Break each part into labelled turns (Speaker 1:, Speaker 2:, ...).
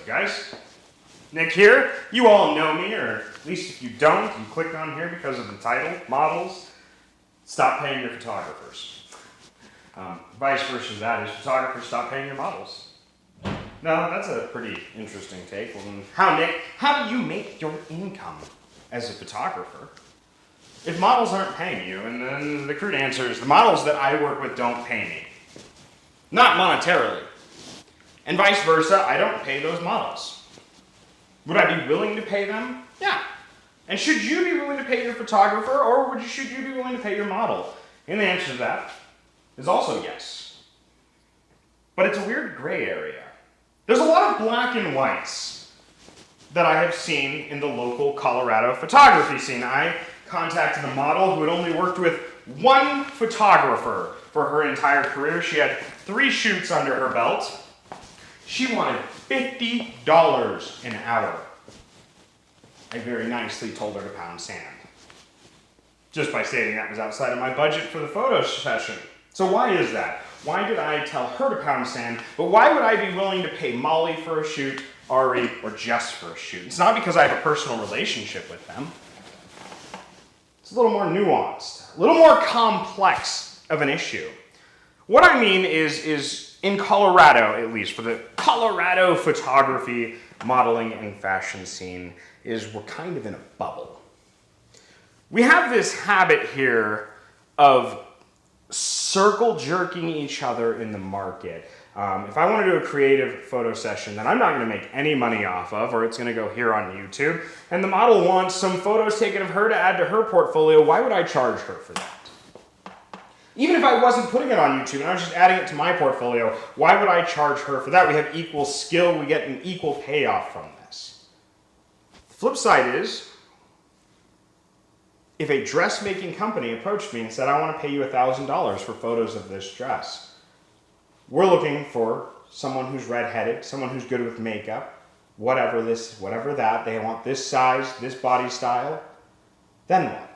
Speaker 1: guys? Nick here. You all know me, or at least if you don't, you clicked on here because of the title, models. Stop paying your photographers. Vice versa to that is photographers stop paying your models. No, that's a pretty interesting take. Well, then, Nick, how do you make your income as a photographer if models aren't paying you? And then the crude answer is the models that I work with don't pay me. Not monetarily. And vice versa, I don't pay those models. Would I be willing to pay them? Yeah. And should you be willing to pay your photographer, or should you be willing to pay your model? And the answer to that is also yes. But it's a weird gray area. There's a lot of black and whites that I have seen in the local Colorado photography scene. I contacted a model who had only worked with one photographer for her entire career. She had 3 shoots under her belt. She wanted $50 an hour. I very nicely told her to pound sand, just by stating that was outside of my budget for the photo session. So why is that? Why did I tell her to pound sand, but why would I be willing to pay Molly for a shoot, Ari, or Jess for a shoot? It's not because I have a personal relationship with them. It's a little more nuanced, a little more complex of an issue. What I mean is in Colorado, at least, for the Colorado photography, modeling, and fashion scene, is we're kind of in a bubble. We have this habit here of circle jerking each other in the market. If I want to do a creative photo session that I'm not going to make any money off of, or it's going to go here on YouTube, and the model wants some photos taken of her to add to her portfolio, why would I charge her for that? Even if I wasn't putting it on YouTube and I was just adding it to my portfolio, why would I charge her for that? We have equal skill, we get an equal payoff from this. The flip side is, if a dressmaking company approached me and said, I want to pay you $1,000 for photos of this dress, we're looking for someone who's redheaded, someone who's good with makeup, whatever this, whatever that, they want this size, this body style, then what?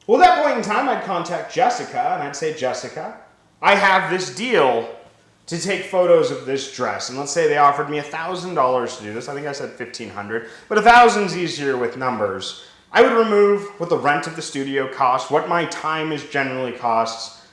Speaker 1: Well, at that point in time, I'd contact Jessica, and I'd say, Jessica, I have this deal to take photos of this dress. And let's say they offered me $1,000 to do this. I think I said $1,500, but 1,000's easier with numbers. I would remove what the rent of the studio costs, what my time is generally costs,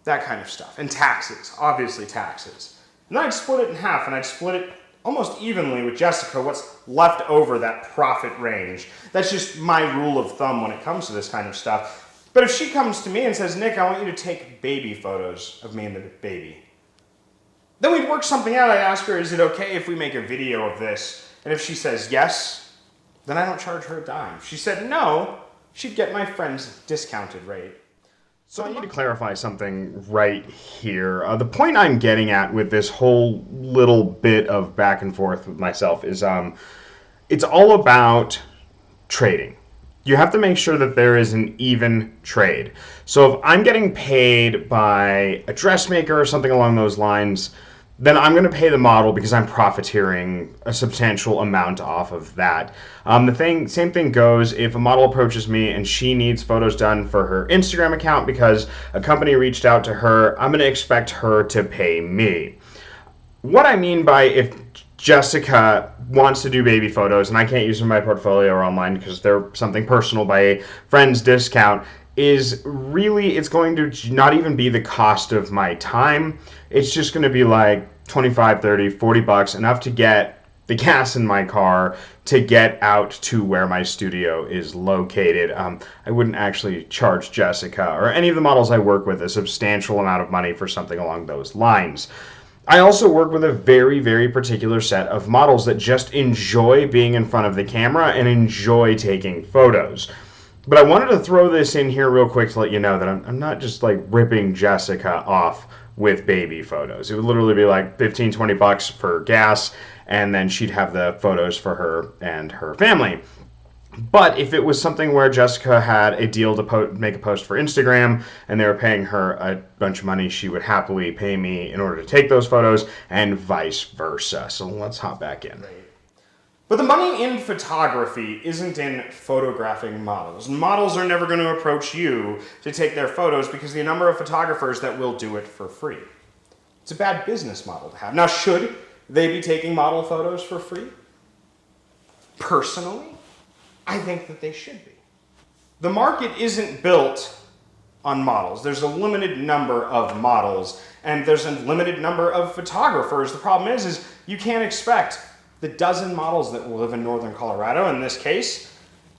Speaker 1: that kind of stuff. And taxes, obviously taxes. And then I'd split it in half, and I'd split it almost evenly with Jessica, what's left over that profit range. That's just my rule of thumb when it comes to this kind of stuff. But if she comes to me and says, Nick, I want you to take baby photos of me and the baby, then we'd work something out. I'd ask her, is it okay if we make a video of this? And if she says yes, then I don't charge her a dime. If she said no, she'd get my friend's discounted rate. So I need to clarify something right here. The point I'm getting at with this whole little bit of back and forth with myself is it's all about trading. You have to make sure that there is an even trade. So if I'm getting paid by a dressmaker or something along those lines, then I'm going to pay the model because I'm profiteering a substantial amount off of that. Same thing goes if a model approaches me and she needs photos done for her Instagram account because a company reached out to her, I'm going to expect her to pay me. What I mean by if Jessica wants to do baby photos and I can't use them in my portfolio or online because they're something personal by a friend's discount, is really, it's going to not even be the cost of my time. It's just going to be like 25, 30, 40 bucks, enough to get the gas in my car to get out to where my studio is located. I wouldn't actually charge Jessica or any of the models I work with a substantial amount of money for something along those lines. I also work with a very, very particular set of models that just enjoy being in front of the camera and enjoy taking photos. But I wanted to throw this in here real quick to let you know that I'm not just like ripping Jessica off with baby photos. It would literally be like 15, 20 bucks for gas, and then she'd have the photos for her and her family. But if it was something where Jessica had a deal to make a post for Instagram and they were paying her a bunch of money, she would happily pay me in order to take those photos, and vice versa. So let's hop back in. But the money in photography isn't in photographing models. Models are never going to approach you to take their photos because of the number of photographers that will do it for free. It's a bad business model to have. Now, should they be taking model photos for free? Personally, I think that they should be. The market isn't built on models. There's a limited number of models, and there's a limited number of photographers. The problem is you can't expect the dozen models that will live in northern Colorado, in this case,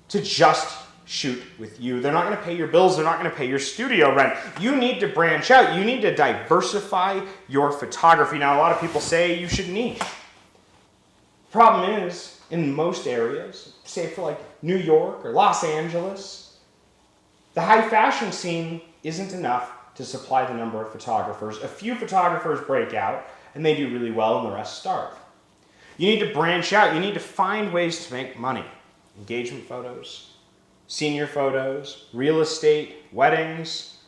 Speaker 1: to just shoot with you. They're not going to pay your bills. They're not going to pay your studio rent. You need to branch out. You need to diversify your photography. Now, a lot of people say you should niche. Problem is, in most areas, say for like New York or Los Angeles, the high fashion scene isn't enough to supply the number of photographers. A few photographers break out, and they do really well, and the rest starve. You need to branch out. You need to find ways to make money. Engagement photos, senior photos, real estate, weddings.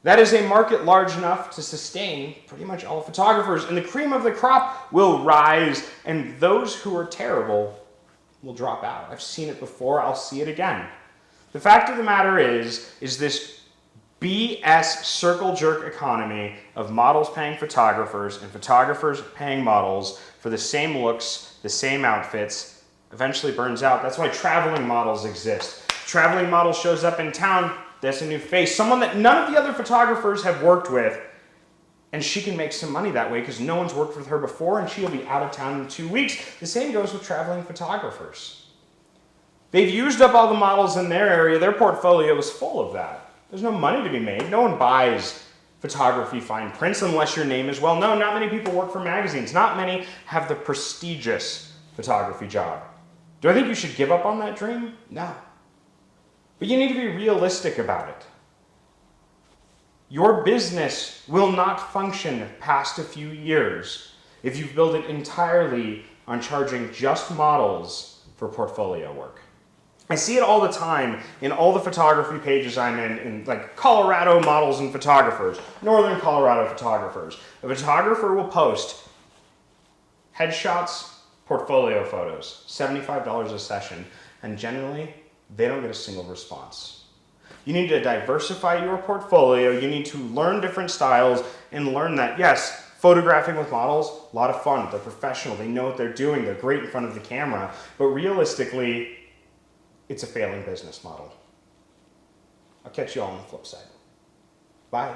Speaker 1: That is a market large enough to sustain pretty much all photographers, and the cream of the crop will rise, and those who are terrible will drop out. I've seen it before. I'll see it again. The fact of the matter is this BS circle jerk economy of models paying photographers and photographers paying models for the same looks, the same outfits, eventually burns out. That's why traveling models exist. Traveling model shows up in town, that's a new face, someone that none of the other photographers have worked with, and she can make some money that way because no one's worked with her before, and she'll be out of town in 2 weeks. The same goes with traveling photographers. They've used up all the models in their area. Their portfolio is full of that. There's no money to be made. No one buys photography fine prints unless your name is well known. Not many people work for magazines. Not many have the prestigious photography job. Do I think you should give up on that dream? No. But you need to be realistic about it. Your business will not function past a few years if you've built it entirely on charging just models for portfolio work. I see it all the time in all the photography pages I'm in like Colorado models and photographers, northern Colorado photographers. A photographer will post headshots, portfolio photos, $75 a session, and generally, they don't get a single response. You need to diversify your portfolio. You need to learn different styles and learn that, yes, photographing with models, a lot of fun. They're professional. They know what they're doing. They're great in front of the camera. But realistically, it's a failing business model. I'll catch you all on the flip side. Bye.